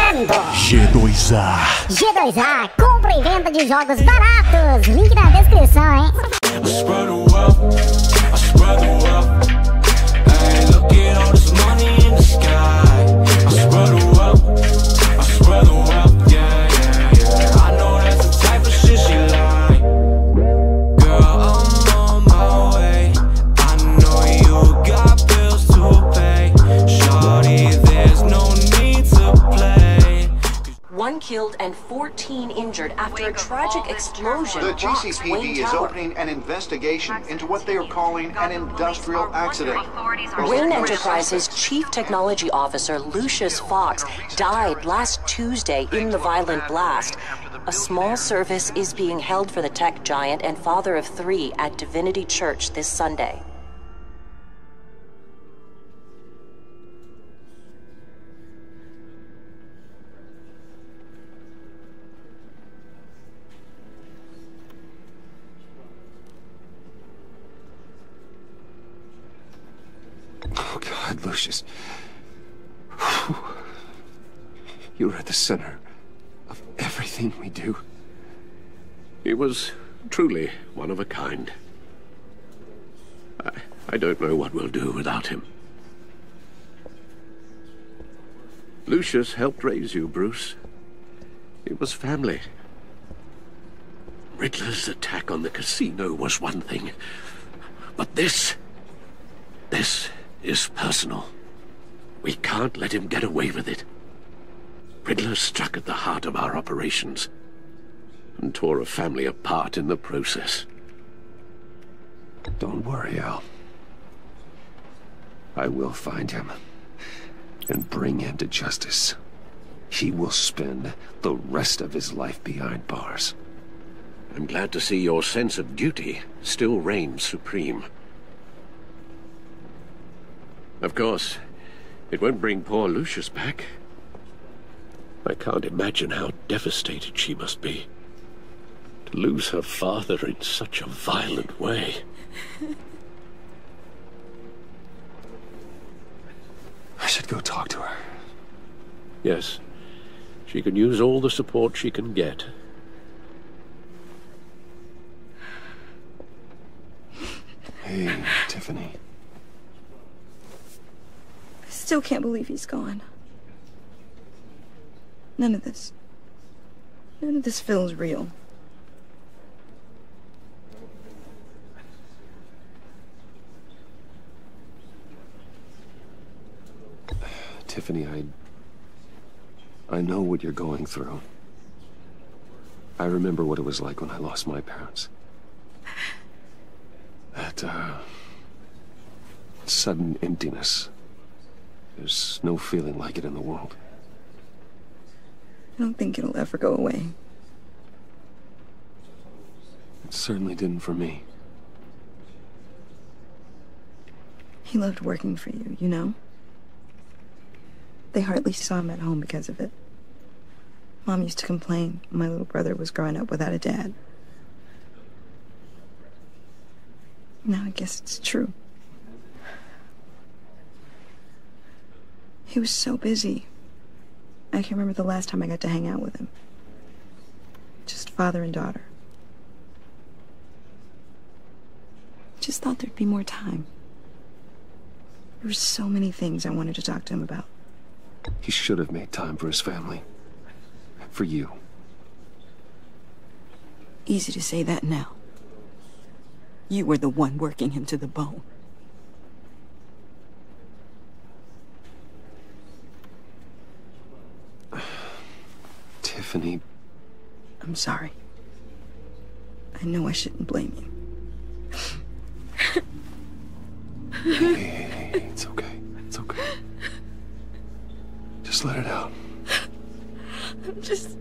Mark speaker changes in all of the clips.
Speaker 1: Lançando
Speaker 2: G2A.
Speaker 1: G2A, compra e venda de jogos baratos. Link na descrição, hein?
Speaker 3: One killed and 14 injured after a tragic explosion.
Speaker 4: The GCPD is opening an investigation into what they are calling an industrial accident.
Speaker 3: Rain Enterprises' Chief Technology Officer Lucius Fox died last Tuesday in the violent blast. A small service is being held for the tech giant and father of 3 at Divinity Church this Sunday.
Speaker 5: Oh, God, Lucius. You're at the center of everything we do.
Speaker 6: He was truly one of a kind. I don't know what we'll do without him. Lucius helped raise you, Bruce. It was family. Riddler's attack on the casino was one thing, but this is personal. We can't let him get away with it. Riddler struck at the heart of our operations and tore a family apart in the process.
Speaker 5: Don't worry, Al. I will find him and bring him to justice. He will spend the rest of his life behind bars.
Speaker 6: I'm glad to see your sense of duty still reigns supreme. Of course, it won't bring poor Lucius back. I can't imagine how devastated she must be. To lose her father in such a violent way.
Speaker 5: I should go talk to her.
Speaker 6: Yes, she can use all the support she can get.
Speaker 5: Hey, Tiffany.
Speaker 7: Still can't believe he's gone. None of this feels real.
Speaker 5: Tiffany, I know what you're going through. I remember what it was like when I lost my parents. That, sudden emptiness. There's no feeling like it in the world.
Speaker 7: I don't think it'll ever go away.
Speaker 5: It certainly didn't for me.
Speaker 7: He loved working for you, you know? They hardly saw him at home because of it. Mom used to complain my little brother was growing up without a dad. Now I guess it's true. He was so busy. I can't remember the last time I got to hang out with him. Just father and daughter. Just thought there'd be more time. There were so many things I wanted to talk to him about.
Speaker 5: He should have made time for his family. For you.
Speaker 7: Easy to say that now. You were the one working him to the bone.
Speaker 5: Tiffany.
Speaker 7: I'm sorry. I know I shouldn't blame you.
Speaker 5: Hey, it's okay. It's okay. Just let it out.
Speaker 7: I'm just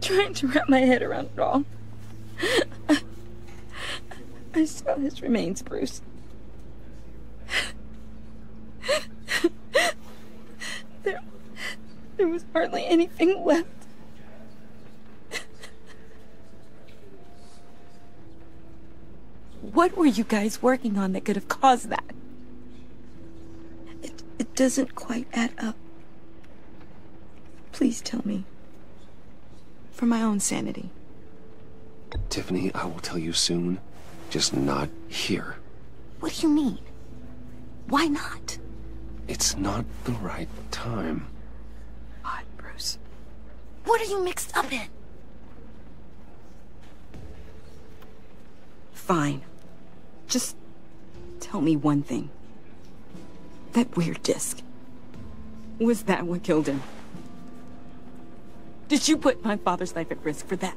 Speaker 7: trying to wrap my head around it all. I saw his remains, Bruce. There was hardly anything left. What were you guys working on that could have caused that? It doesn't quite add up. Please tell me. For my own sanity.
Speaker 5: Tiffany, I will tell you soon. Just not here.
Speaker 2: What do you mean? Why not?
Speaker 5: It's not the right time.
Speaker 7: God, Bruce.
Speaker 2: What are you mixed up in?
Speaker 7: Fine. Just tell me one thing. That weird disc. Was that what killed him? Did you put my father's life at risk for that?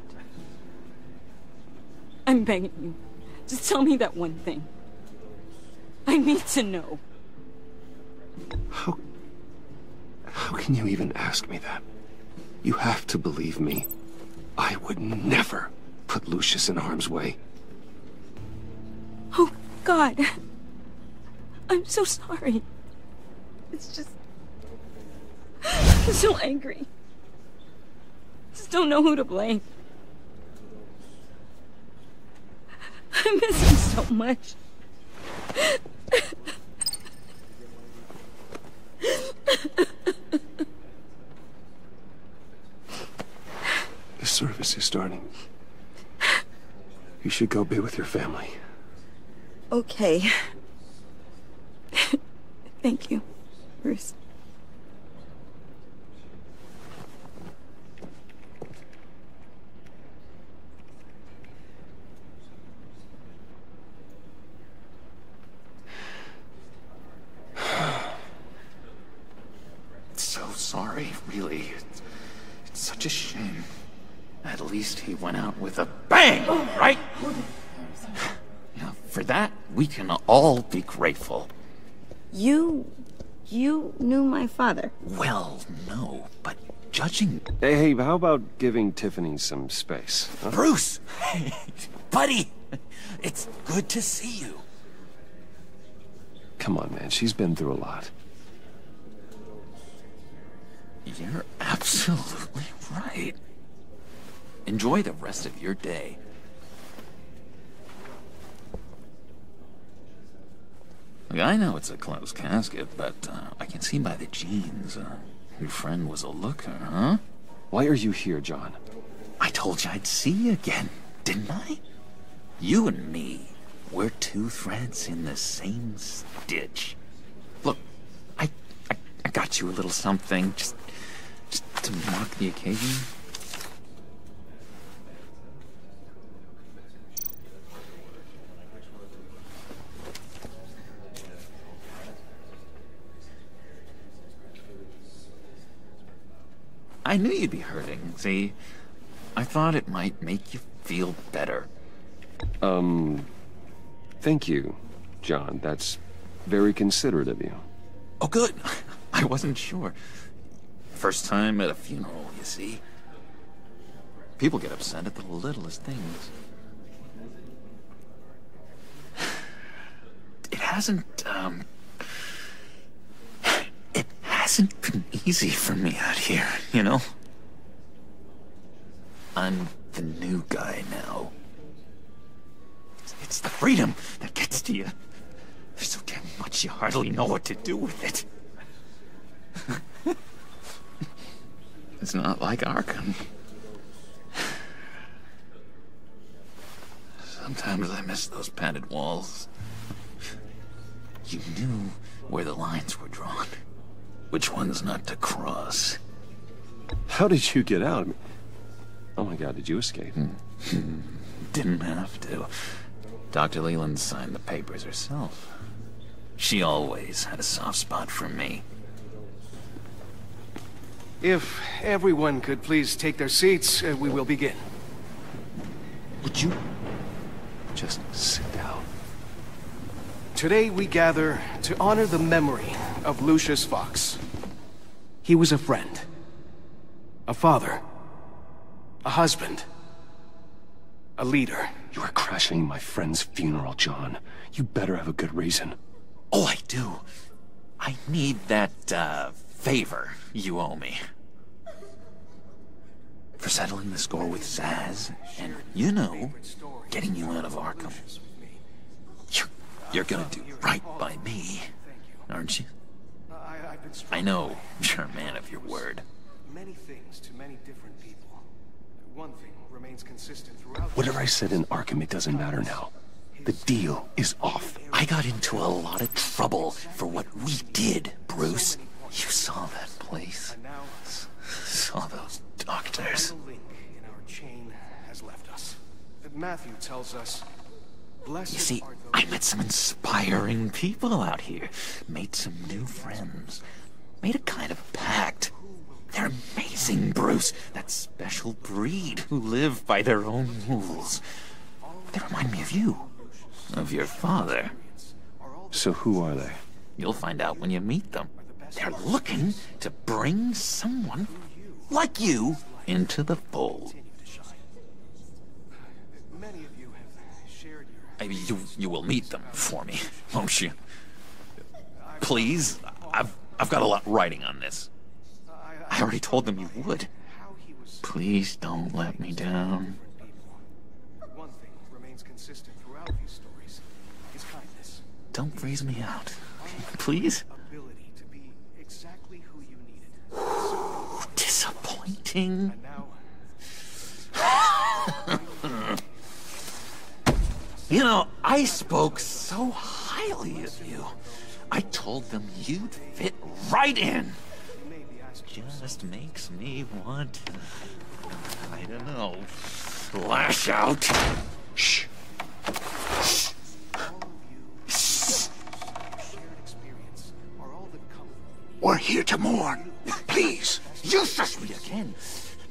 Speaker 7: I'm begging you. Just tell me that one thing. I need to know.
Speaker 5: How can you even ask me that? You have to believe me. I would never put Lucius in harm's way.
Speaker 7: Oh, God. I'm so sorry. It's just... I'm so angry. Just don't know who to blame. I miss him so much.
Speaker 5: The service is starting. You should go be with your family.
Speaker 7: Okay. Thank you, Bruce.
Speaker 8: So sorry, really. It's such a shame. At least he went out with a bang, right? Now, for that, we can all be grateful.
Speaker 7: You knew my father.
Speaker 8: Well, no, but judging...
Speaker 5: Hey, how about giving Tiffany some space? Huh?
Speaker 8: Bruce! Buddy! It's good to see you.
Speaker 5: Come on, man. She's been through a lot.
Speaker 8: You're absolutely right. Enjoy the rest of your day. Look, I know it's a closed casket, but I can see by the jeans, your friend was a looker, huh?
Speaker 5: Why are you here, John?
Speaker 8: I told you I'd see you again, didn't I? You and me, we're two threads in the same stitch. Look, I got you a little something, just to mark the occasion. I knew you'd be hurting, see? I thought it might make you feel better.
Speaker 5: Thank you, John. That's very considerate of you.
Speaker 8: Oh, good. I wasn't sure. First time at a funeral, you see. People get upset at the littlest things. It hasn't been easy for me out here, you know? I'm the new guy now. It's the freedom that gets to you. There's so damn much you hardly know what to do with it. It's not like Arkham. Sometimes I miss those padded walls. You knew where the lines were drawn. Which ones not to cross.
Speaker 5: How did you get out? Oh my God, did you escape?
Speaker 8: Didn't have to. Dr. Leland signed the papers herself. She always had a soft spot for me.
Speaker 9: If everyone could please take their seats, we will begin.
Speaker 8: Would you just sit down?
Speaker 9: Today we gather to honor the memory of Lucius Fox. He was a friend, a father, a husband, a leader.
Speaker 5: You are crashing my friend's funeral, John. You better have a good reason.
Speaker 8: Oh, I do. I need that, favor you owe me. For settling the score with Zaz, and, you know, getting you out of Arkham. You're gonna do right by me, aren't you? I know you're a man of your word.
Speaker 9: many things to many different people. One thing remains consistent throughout.
Speaker 5: Whatever I said in Arkham, it doesn't matter now. The deal is off.
Speaker 8: I got into a lot of trouble for what we did, Bruce. You saw that place. Saw those doctors.
Speaker 9: The link in our chain has left us. Matthew tells us, blessed
Speaker 8: You see,
Speaker 9: are those
Speaker 8: I met some inspiring people out here. Made some new friends. Made a kind of pact. They're amazing, Bruce. That special breed who live by their own rules. They remind me of you. Of your father.
Speaker 5: So who are they?
Speaker 8: You'll find out when you meet them. They're looking to bring someone like you into the fold.
Speaker 9: many of you have shared your...
Speaker 8: You will meet them for me, won't you? Please? I've got a lot riding on this. I already told them you would. Please don't let me down.
Speaker 9: One thing remains consistent throughout these stories is kindness.
Speaker 8: Don't freeze me out. Please?
Speaker 9: Ability to be exactly who you needed.
Speaker 8: Disappointing.
Speaker 9: And now,
Speaker 8: You know, I spoke so highly of you. I told them you'd fit right in. Just makes me want to, I don't know, lash out. Shh.
Speaker 10: We're here to mourn. Please.
Speaker 8: You shush me again.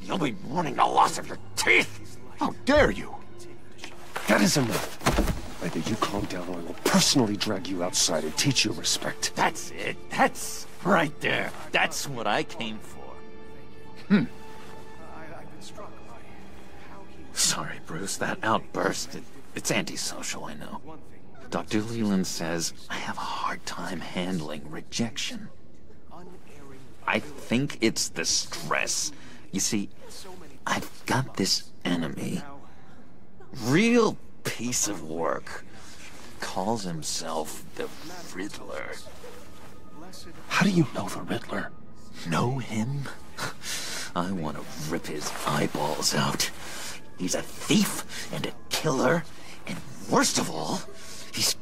Speaker 8: You'll be mourning the loss of your teeth.
Speaker 5: How dare you? That is enough. Either you calm down or I will personally drag you outside and teach you respect.
Speaker 8: That's it. That's right there. That's what I came for.
Speaker 9: I've been struck by how he was
Speaker 8: Sorry, Bruce. That outburst, it's antisocial, I know. Dr. Leland says I have a hard time handling rejection. I think it's the stress. You see, I've got this enemy. Real piece of work. Calls himself the Riddler.
Speaker 5: How do you know the Riddler?
Speaker 8: Know him? I want to rip his eyeballs out. He's a thief and a killer, and worst of all, he's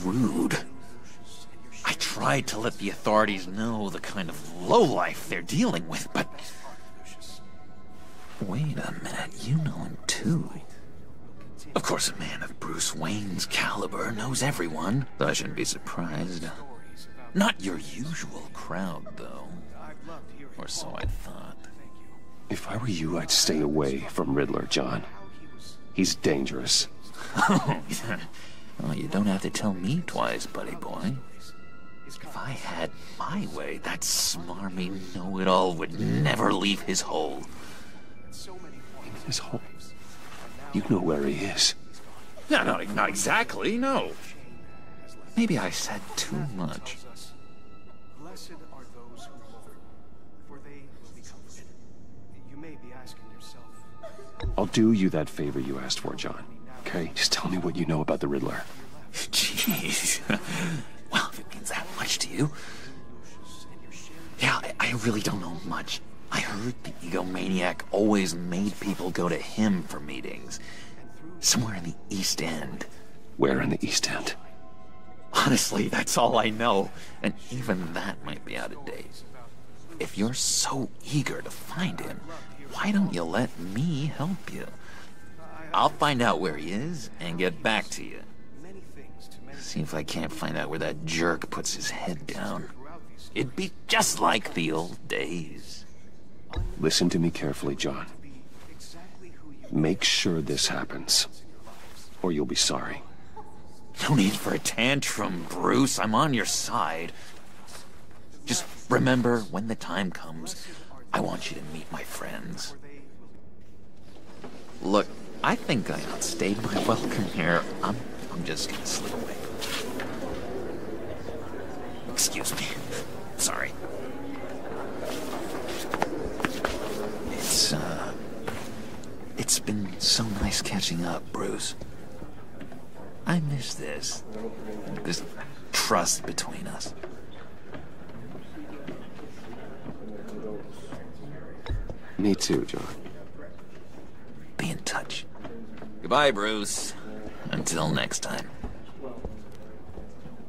Speaker 8: rude. I tried to let the authorities know the kind of lowlife they're dealing with, but... Wait a minute, you know him too. Of course, a man of Bruce Wayne's caliber knows everyone, so I shouldn't be surprised. Not your usual crowd, though. Or so I thought.
Speaker 5: If I were you, I'd stay away from Riddler, John. He's dangerous.
Speaker 8: Oh, yeah. Well, you don't have to tell me twice, buddy boy. If I had my way, that smarmy know-it-all would never leave his hole.
Speaker 5: His hole? You know where he is.
Speaker 8: No, not exactly, no. Maybe I said too much.
Speaker 9: blessed are those who mourn, for they will be comforted. You may be asking yourself,
Speaker 5: I'll do you that favor you asked for, John. Okay? Just tell me what you know about the Riddler.
Speaker 8: Jeez. Well, if it means that much to you. Yeah, I really don't know much. I heard the egomaniac always made people go to him for meetings. Somewhere in the East End.
Speaker 5: Where in the East End?
Speaker 8: Honestly, that's all I know. And even that might be out of date. If you're so eager to find him, why don't you let me help you? I'll find out where he is and get back to you. See if I can't find out where that jerk puts his head down. It'd be just like the old days.
Speaker 5: Listen to me carefully, John. Make sure this happens, or you'll be sorry.
Speaker 8: No need for a tantrum, Bruce. I'm on your side. Just remember, when the time comes, I want you to meet my friends. Look, I think I outstayed my welcome here. I'm just gonna slip away. Excuse me. Sorry. It's been so nice catching up, Bruce. I miss this trust between us.
Speaker 5: Me too, John.
Speaker 8: Be in touch. Goodbye, Bruce. Until next time.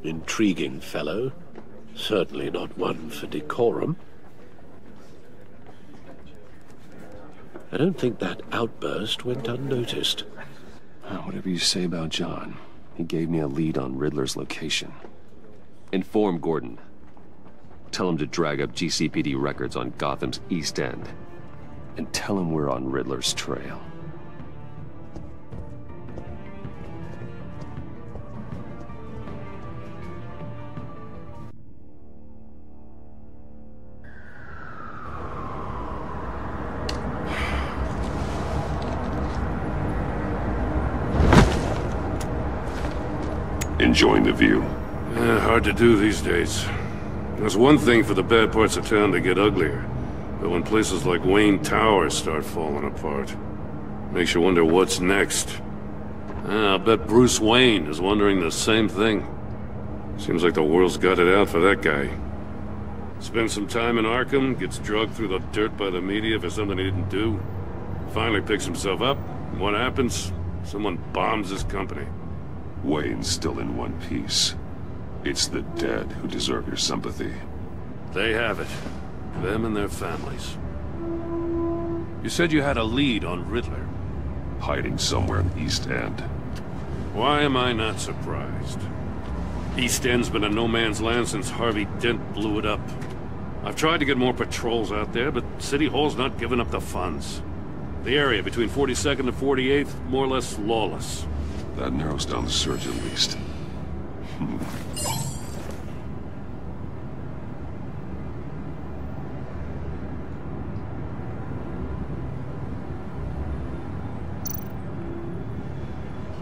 Speaker 6: Intriguing fellow. Certainly not one for decorum. I don't think that outburst went unnoticed.
Speaker 5: Whatever you say about John, he gave me a lead on Riddler's location. Inform Gordon. Tell him to drag up GCPD records on Gotham's East End. And tell him we're on Riddler's trail.
Speaker 11: Enjoying the view?
Speaker 12: Hard to do these days. There's one thing for the bad parts of town to get uglier, but when places like Wayne Tower start falling apart, makes you wonder what's next. I'll bet Bruce Wayne is wondering the same thing. Seems like the world's got it out for that guy. Spends some time in Arkham, gets drugged through the dirt by the media for something he didn't do. Finally picks himself up, and what happens? Someone bombs his company.
Speaker 11: Wayne's still in one piece. It's the dead who deserve your sympathy.
Speaker 12: They have it. Them and their families. You said you had a lead on Riddler.
Speaker 11: Hiding somewhere in the East End.
Speaker 12: Why am I not surprised? East End's been a no-man's land since Harvey Dent blew it up. I've tried to get more patrols out there, but City Hall's not giving up the funds. The area between 42nd and 48th, more or less lawless.
Speaker 11: That narrows down the search at least.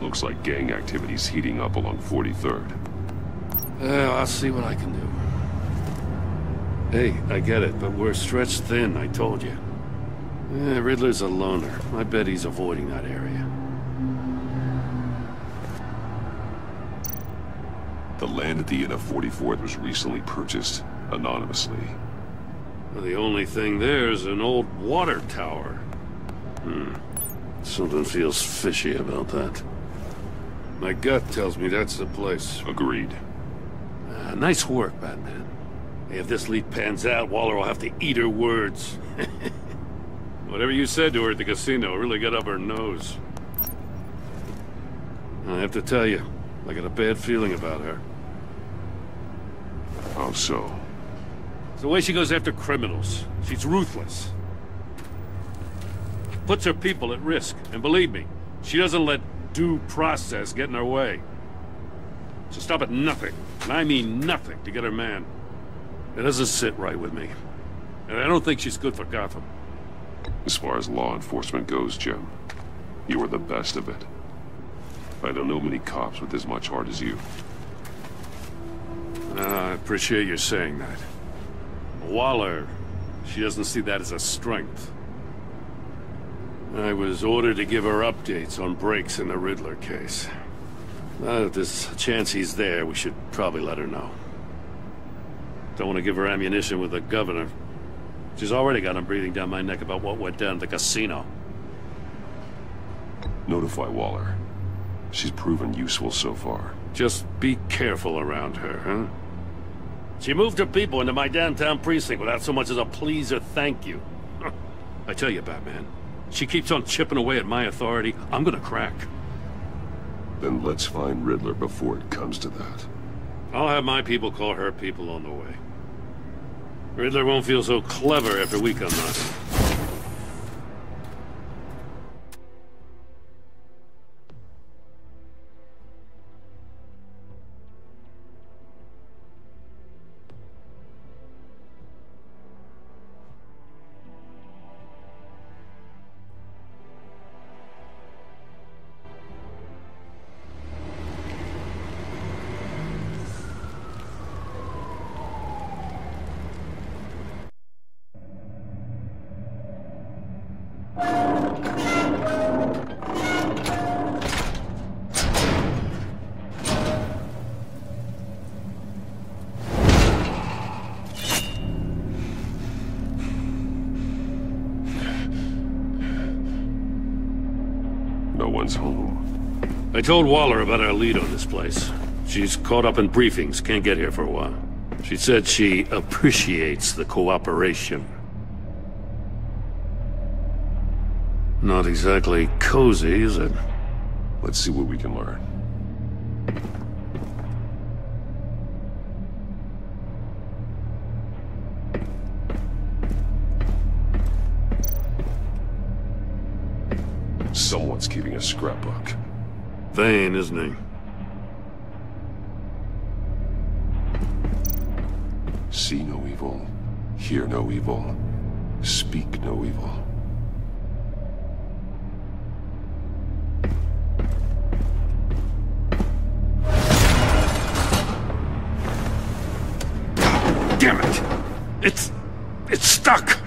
Speaker 11: Looks like gang activity's heating up along 43rd.
Speaker 12: I'll see what I can do. Hey, I get it, but we're stretched thin, I told you. Riddler's a loner. I bet he's avoiding that area.
Speaker 11: The land at the end of 44th was recently purchased, anonymously.
Speaker 12: Well, the only thing there is an old water tower. Something feels fishy about that. My gut tells me that's the place.
Speaker 11: Agreed.
Speaker 12: Nice work, Batman. Hey, if this lead pans out, Waller will have to eat her words. Whatever you said to her at the casino really got up her nose. I have to tell you, I got a bad feeling about her.
Speaker 11: How so?
Speaker 12: It's the way she goes after criminals. She's ruthless. Puts her people at risk. And believe me, she doesn't let due process get in her way. She'll stop at nothing, and I mean nothing, to get her man. It doesn't sit right with me. And I don't think she's good for Gotham.
Speaker 11: As far as law enforcement goes, Jim, you are the best of it. I don't know many cops with as much heart as you.
Speaker 12: I appreciate you saying that. Waller, she doesn't see that as a strength. I was ordered to give her updates on breaks in the Riddler case. If there's a chance he's there, we should probably let her know. Don't want to give her ammunition with the governor. She's already got him breathing down my neck about what went down at the casino.
Speaker 11: Notify Waller. She's proven useful so far.
Speaker 12: Just be careful around her, huh? She moved her people into my downtown precinct without so much as a please or thank you. I tell you, Batman, she keeps on chipping away at my authority, I'm gonna crack.
Speaker 11: Then let's find Riddler before it comes to that.
Speaker 12: I'll have my people call her people on the way. Riddler won't feel so clever after we come knocking.
Speaker 11: everyone's home.
Speaker 12: I told Waller about our lead on this place. She's caught up in briefings, can't get here for a while. She said she appreciates the cooperation. Not exactly cozy, is it?
Speaker 11: Let's see what we can learn. Someone's keeping a scrapbook.
Speaker 12: Vain, isn't he?
Speaker 11: See no evil, hear no evil, speak no evil.
Speaker 12: Damn it! It's stuck!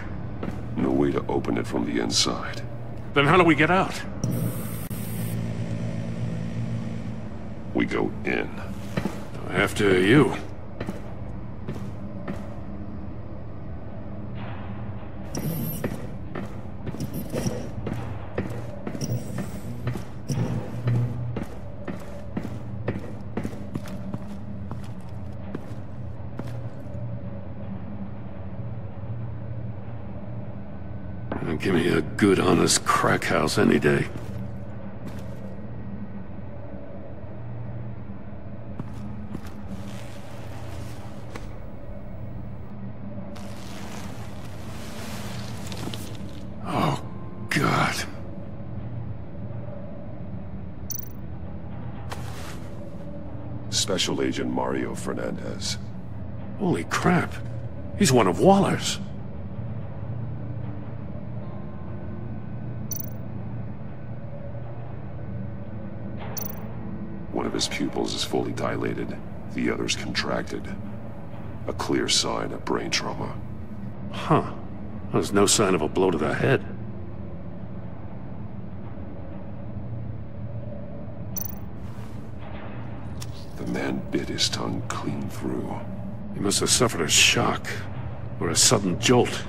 Speaker 11: No way to open it from the inside.
Speaker 12: Then how do we get out?
Speaker 11: We go in.
Speaker 12: After you. Give me a good, honest crack house any day. Oh, God.
Speaker 11: Special Agent Mario Fernandez.
Speaker 12: Holy crap. He's one of Waller's.
Speaker 11: One of his pupils is fully dilated, the other's contracted. A clear sign of brain trauma.
Speaker 12: Huh. There's no sign of a blow to the head.
Speaker 11: The man bit his tongue clean through.
Speaker 12: He must have suffered a shock, or a sudden jolt.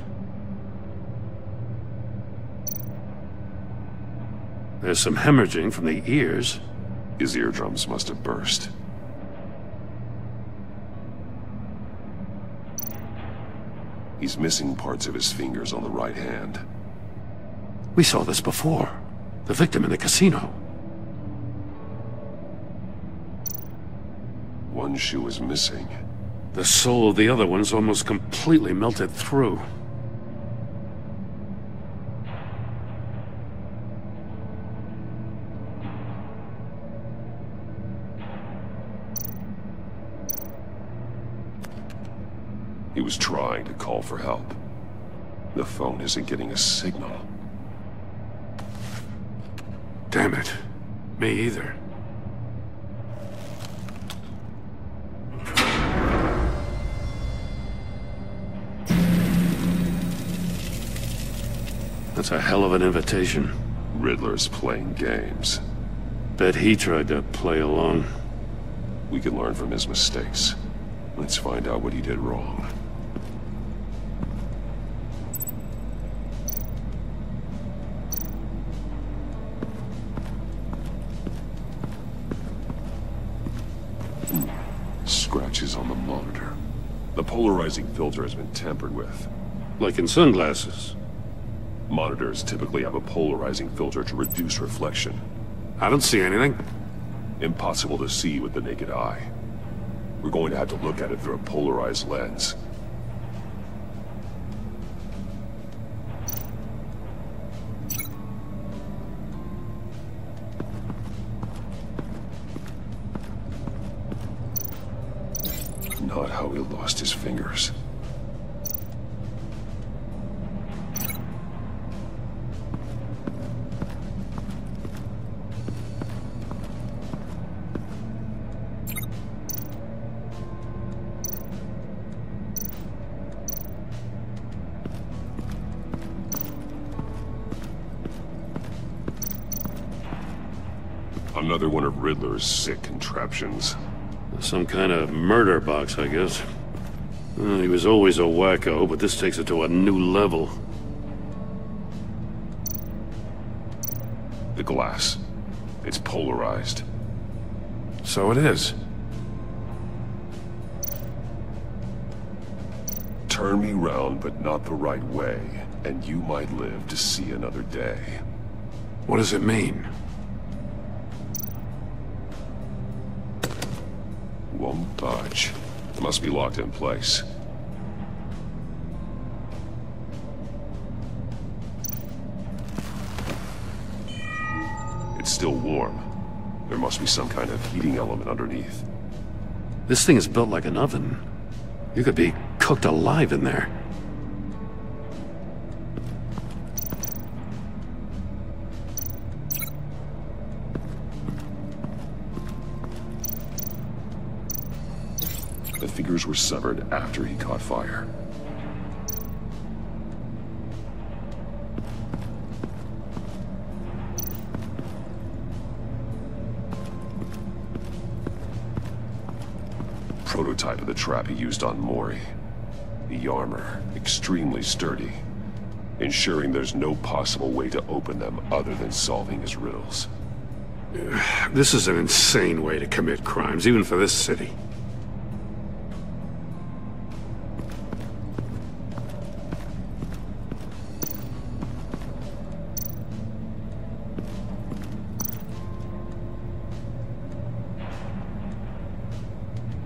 Speaker 12: There's some hemorrhaging from the ears.
Speaker 11: His eardrums must have burst. He's missing parts of his fingers on the right hand.
Speaker 12: We saw this before. The victim in the casino.
Speaker 11: One shoe is missing.
Speaker 12: The sole of the other one's almost completely melted through.
Speaker 11: He was trying to call for help. The phone isn't getting a signal.
Speaker 12: Damn it. Me either. That's a hell of an invitation.
Speaker 11: Riddler's playing games.
Speaker 12: Bet he tried to play along.
Speaker 11: We can learn from his mistakes. Let's find out what he did wrong. Scratches on the monitor. The polarizing filter has been tampered with.
Speaker 12: Like in sunglasses.
Speaker 11: Monitors typically have a polarizing filter to reduce reflection.
Speaker 12: I don't see anything.
Speaker 11: Impossible to see with the naked eye. We're going to have to look at it through a polarized lens. Not how he lost his fingers. Another one of Riddler's sick contraptions.
Speaker 12: Some kind of murder box, I guess. He was always a wacko, but this takes it to a new level.
Speaker 11: The glass. It's polarized.
Speaker 12: So it is.
Speaker 11: Turn me round, but not the right way, and you might live to see another day.
Speaker 12: What does it mean?
Speaker 11: Won't budge. Must be locked in place. It's still warm. There must be some kind of heating element underneath.
Speaker 12: This thing is built like an oven. You could be cooked alive in there.
Speaker 11: The fingers were severed after he caught fire. Prototype of the trap he used on Mori. The armor, extremely sturdy, ensuring there's no possible way to open them other than solving his riddles.
Speaker 12: This is an insane way to commit crimes, even for this city.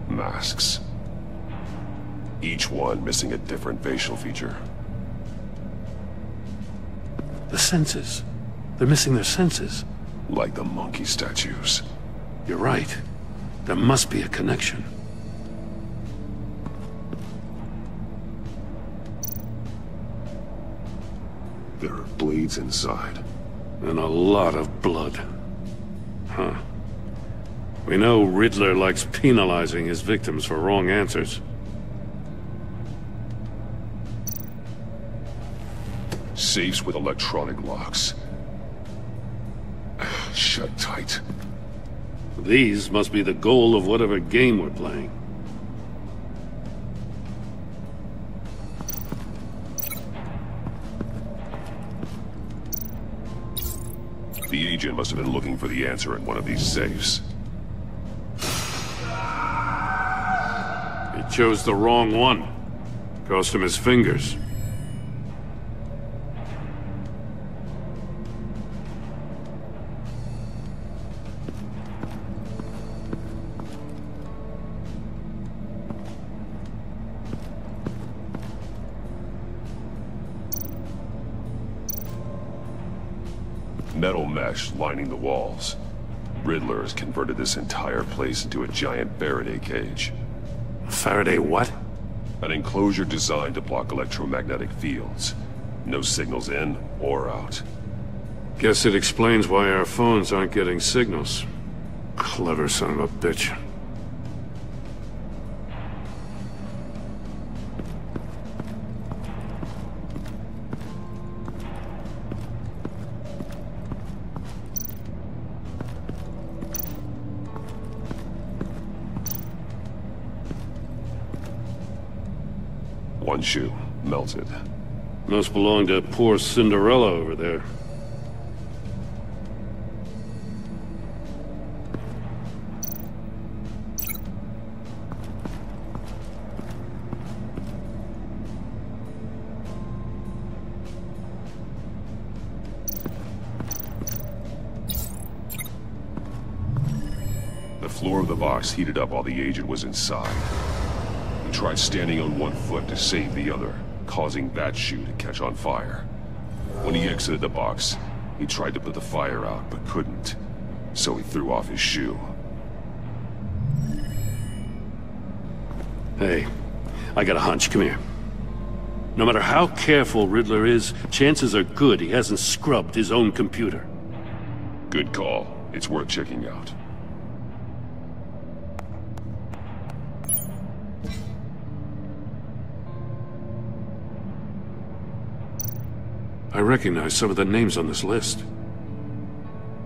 Speaker 11: Masks. Each one missing a different facial feature.
Speaker 12: The senses. They're missing their senses.
Speaker 11: Like the monkey statues.
Speaker 12: You're right. There must be a connection.
Speaker 11: There are blades inside.
Speaker 12: And a lot of blood. Huh. We know Riddler likes penalizing his victims for wrong answers.
Speaker 11: Safes with electronic locks. Shut tight.
Speaker 12: These must be the goal of whatever game we're playing.
Speaker 11: The agent must have been looking for the answer in one of these safes.
Speaker 12: He chose the wrong one. Cost him his fingers.
Speaker 11: Metal mesh lining the walls. Riddler has converted this entire place into a giant Faraday cage.
Speaker 12: Faraday what?
Speaker 11: An enclosure designed to block electromagnetic fields. No signals in or out.
Speaker 12: Guess it explains why our phones aren't getting signals. Clever son of a bitch.
Speaker 11: One shoe, melted.
Speaker 12: Must belong to poor Cinderella over there.
Speaker 11: The floor of the box heated up while the agent was inside. He tried standing on one foot to save the other, causing that shoe to catch on fire. When he exited the box, he tried to put the fire out, but couldn't. So he threw off his shoe.
Speaker 12: Hey, I got a hunch. Come here. No matter how careful Riddler is, chances are good he hasn't scrubbed his own computer.
Speaker 11: Good call. It's worth checking out.
Speaker 12: I recognize some of the names on this list.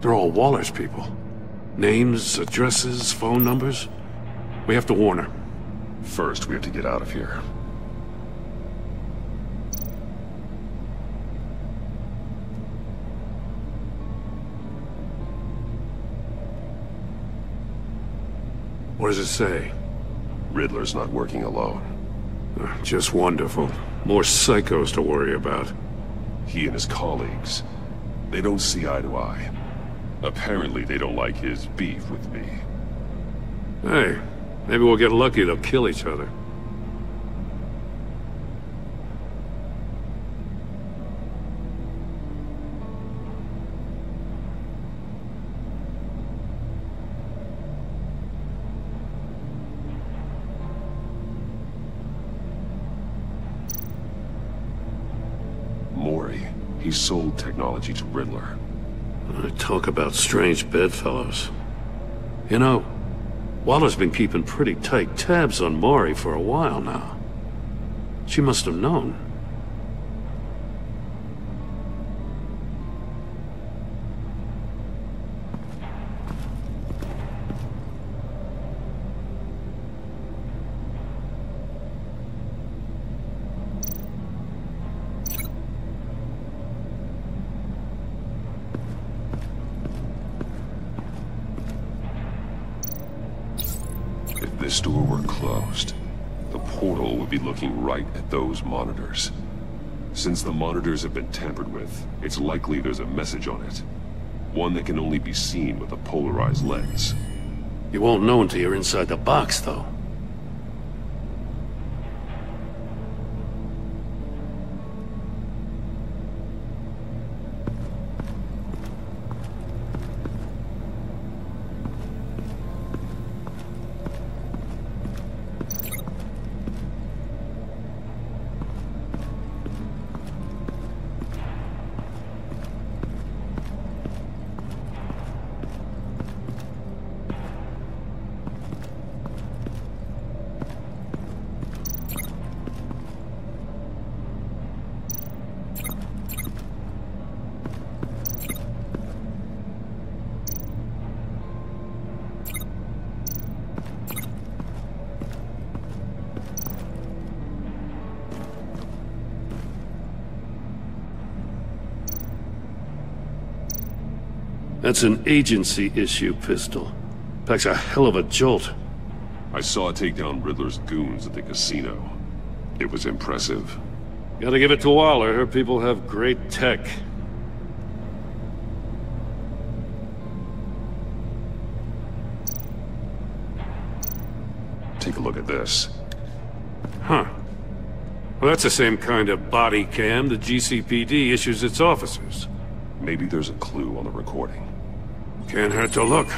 Speaker 12: They're all Waller's people. Names, addresses, phone numbers. We have to warn her.
Speaker 11: First, we have to get out of here.
Speaker 12: What does it say?
Speaker 11: Riddler's not working alone.
Speaker 12: Just wonderful. More psychos to worry about.
Speaker 11: He and his colleagues, they don't see eye to eye. Apparently they don't like his beef with me.
Speaker 12: Hey, maybe we'll get lucky they'll kill each other.
Speaker 11: He sold technology to Riddler.
Speaker 12: Talk about strange bedfellows. You know, Waller's been keeping pretty tight tabs on Maury for a while now. She must have known.
Speaker 11: This door were closed, the portal would be looking right at those monitors. Since the monitors have been tampered with, it's likely there's a message on it. One that can only be seen with a polarized lens.
Speaker 12: You won't know until you're inside the box, though. That's an agency-issue pistol. Packs a hell of a jolt.
Speaker 11: I saw it take down Riddler's goons at the casino. It was impressive.
Speaker 12: Gotta give it to Waller. Her people have great tech.
Speaker 11: Take a look at this.
Speaker 12: Huh. Well, that's the same kind of body cam the GCPD issues its officers.
Speaker 11: Maybe there's a clue on the recording.
Speaker 12: Can't hurt to look.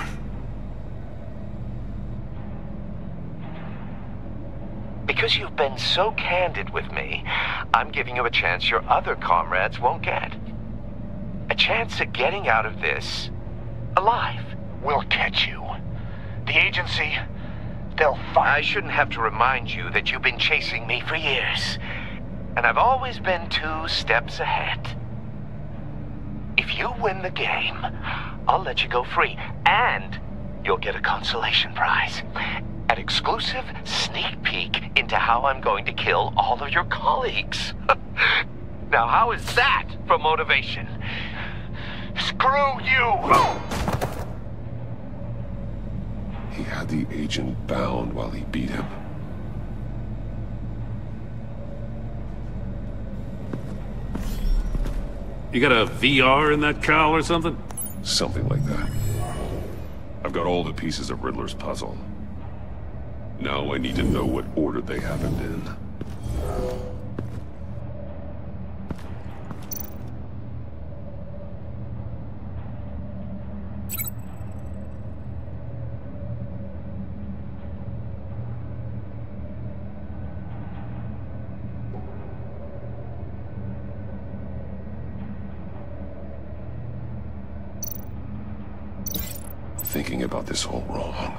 Speaker 13: Because you've been so candid with me, I'm giving you a chance your other comrades won't get. A chance at getting out of this alive.
Speaker 10: We'll catch you. The agency, they'll find...
Speaker 13: I shouldn't have to remind you that you've been chasing me for years. And I've always been 2 steps ahead. If you win the game, I'll let you go free, and you'll get a consolation prize. An exclusive sneak peek into how I'm going to kill all of your colleagues. Now, how is that for motivation?
Speaker 10: Screw you!
Speaker 11: He had the agent bound while he beat him.
Speaker 12: You got a VR in that cowl or something?
Speaker 11: Something like that. I've got all the pieces of Riddler's puzzle. Now I need to know what order they happened in. Thinking about this all wrong.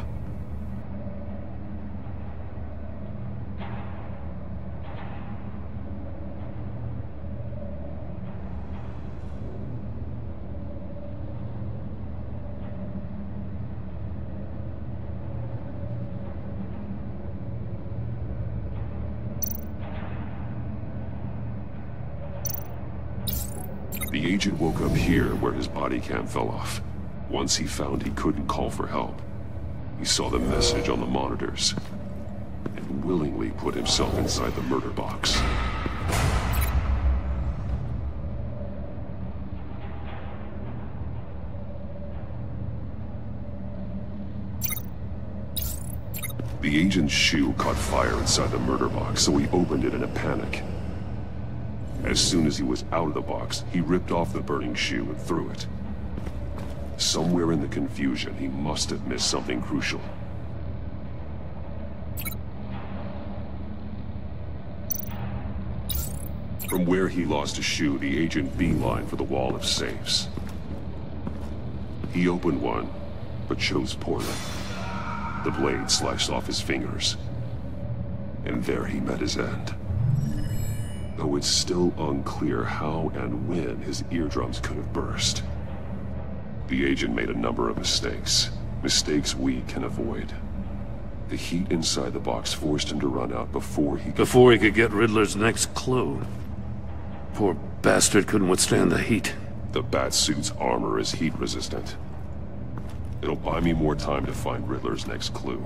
Speaker 11: The agent woke up here where his body cam fell off. Once he found he couldn't call for help. He saw the message on the monitors and willingly put himself inside the murder box. The agent's shoe caught fire inside the murder box, so he opened it in a panic. As soon as he was out of the box, he ripped off the burning shoe and threw it. Somewhere in the confusion, he must have missed something crucial. From where he lost a shoe, the agent beelined for the wall of safes. He opened one, but chose poorly. The blade sliced off his fingers. And there he met his end. Though it's still unclear how and when his eardrums could have burst. The agent made a number of mistakes. Mistakes we can avoid. The heat inside the box forced him to run out before he could get Riddler's next clue.
Speaker 12: Poor bastard couldn't withstand the heat.
Speaker 11: The Batsuit's armor is heat resistant. It'll buy me more time to find Riddler's next clue.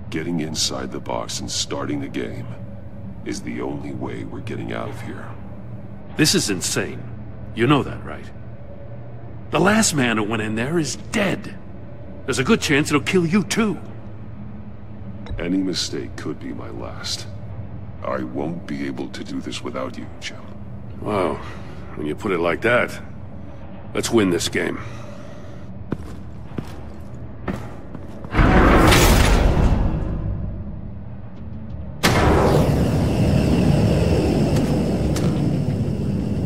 Speaker 11: Getting inside the box and starting the game is the only way we're getting out of here.
Speaker 12: This is insane. You know that, right? The last man who went in there is dead. There's a good chance it'll kill you too.
Speaker 11: Any mistake could be my last. I won't be able to do this without you, Jim.
Speaker 12: Wow, when you put it like that, let's win this game.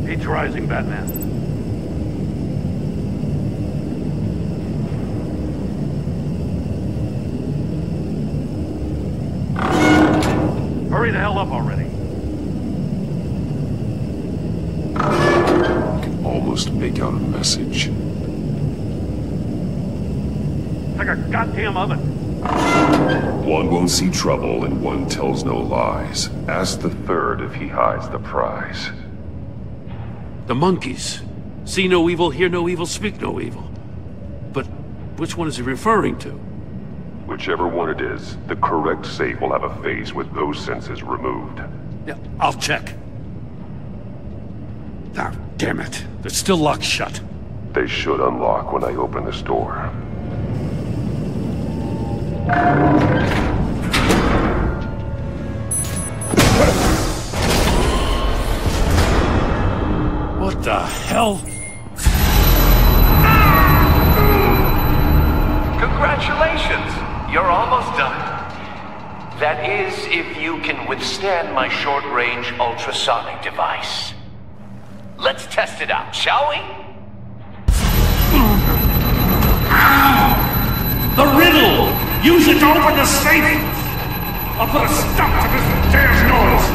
Speaker 12: Heat's rising, Batman. Hurry the hell up already.
Speaker 11: I can almost make out a message.
Speaker 12: Like a goddamn oven.
Speaker 11: One won't see trouble and one tells no lies. Ask the third if he hides the prize.
Speaker 12: The monkeys. See no evil, hear no evil, speak no evil. But which one is he referring to?
Speaker 11: Whichever one it is, the correct safe will have a face with those senses removed.
Speaker 12: Yeah, I'll check. Ah, damn it. They're still locked shut.
Speaker 11: They should unlock when I open this door.
Speaker 12: What the hell?
Speaker 13: Congratulations! You're almost done. That is, if you can withstand my short-range ultrasonic device. Let's test it out, shall we?
Speaker 12: The riddle! Use it to open the safe! I'll put a stop to this damn noise!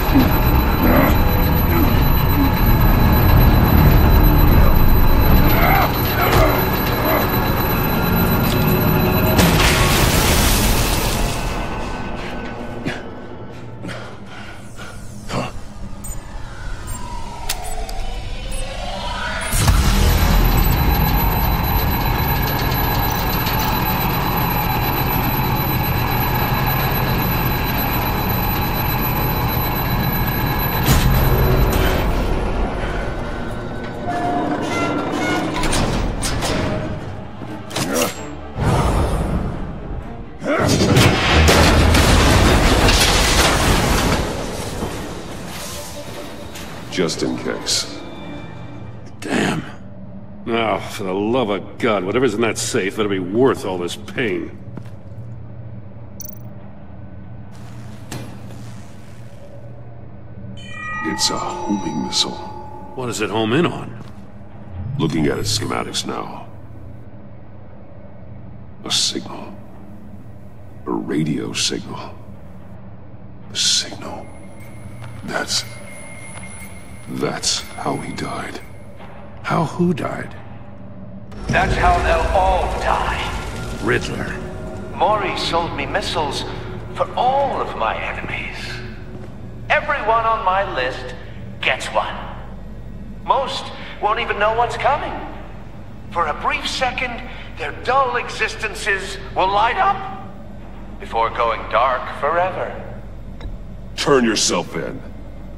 Speaker 11: Just in case.
Speaker 12: Damn. Oh, for the love of God, whatever's in that safe better be worth all this pain.
Speaker 11: It's a homing missile.
Speaker 12: What does it home in on?
Speaker 11: Looking at its schematics now. A signal. A radio signal. A signal. That's how he died.
Speaker 12: How who died?
Speaker 13: That's how they'll all die.
Speaker 12: Riddler.
Speaker 13: Maury sold me missiles for all of my enemies. Everyone on my list gets one. Most won't even know what's coming. For a brief second, their dull existences will light up before going dark forever.
Speaker 11: Turn yourself in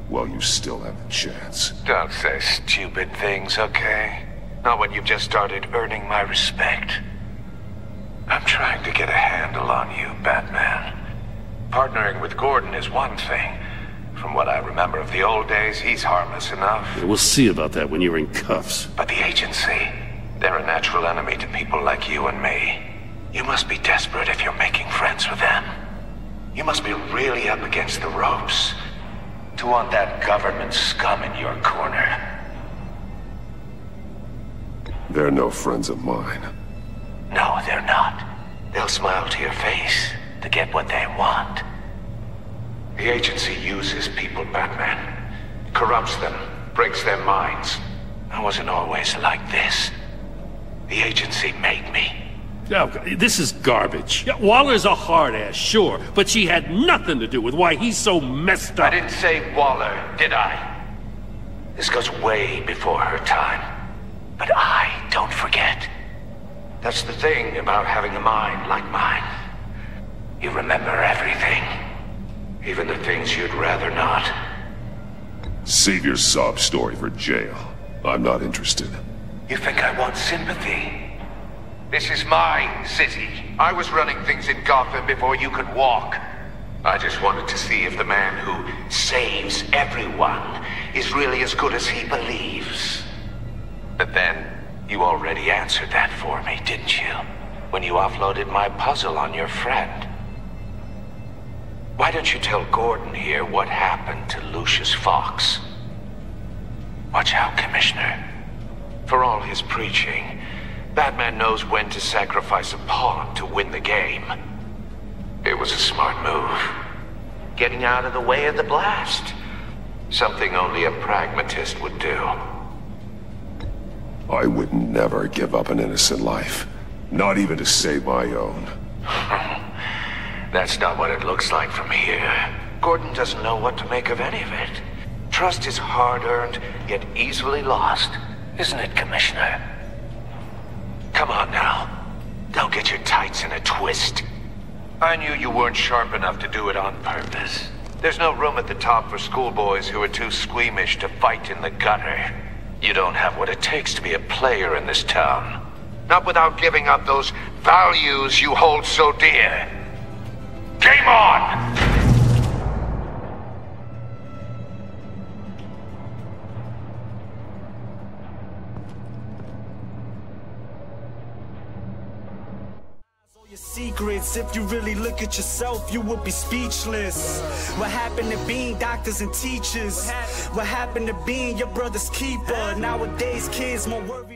Speaker 11: while you still have the chance.
Speaker 13: Don't say stupid things, okay? Not when you've just started earning my respect. I'm trying to get a handle on you, Batman. Partnering with Gordon is one thing. From what I remember of the old days, he's harmless enough.
Speaker 12: Yeah, we'll see about that when you're in cuffs.
Speaker 13: But the agency, they're a natural enemy to people like you and me. You must be desperate if you're making friends with them. You must be really up against the ropes to want that government scum in your corner.
Speaker 11: They're no friends of mine.
Speaker 13: No, they're not. They'll smile to your face to get what they want. The agency uses people, Batman. Corrupts them, breaks their minds. I wasn't always like this. The agency made me.
Speaker 12: Oh, this is garbage. Yeah, Waller's a hard-ass, sure, but she had nothing to do with why he's so messed up.
Speaker 13: I didn't say Waller, did I? This goes way before her time. But I don't forget. That's the thing about having a mind like mine. You remember everything. Even the things you'd rather not.
Speaker 11: Save your sob story for jail. I'm not interested.
Speaker 13: You think I want sympathy? This is my city. I was running things in Gotham before you could walk. I just wanted to see if the man who saves everyone is really as good as he believes. But then, you already answered that for me, didn't you? When you offloaded my puzzle on your friend. Why don't you tell Gordon here what happened to Lucius Fox? Watch out, Commissioner. For all his preaching, Batman knows when to sacrifice a pawn to win the game. It was a smart move. Getting out of the way of the blast. Something only a pragmatist would do.
Speaker 11: I would never give up an innocent life. Not even to save my own.
Speaker 13: That's not what it looks like from here. Gordon doesn't know what to make of any of it. Trust is hard-earned, yet easily lost. Isn't it, Commissioner? Come on now. Don't get your tights in a twist. I knew you weren't sharp enough to do it on purpose. There's no room at the top for schoolboys who are too squeamish to fight in the gutter. You don't have what it takes to be a player in this town. Not without giving up those values you hold so dear. Game on!
Speaker 14: Secrets, if you really look at yourself, you would be speechless. What happened to being doctors and teachers? What happened to being your brother's keeper? Nowadays, kids more worried.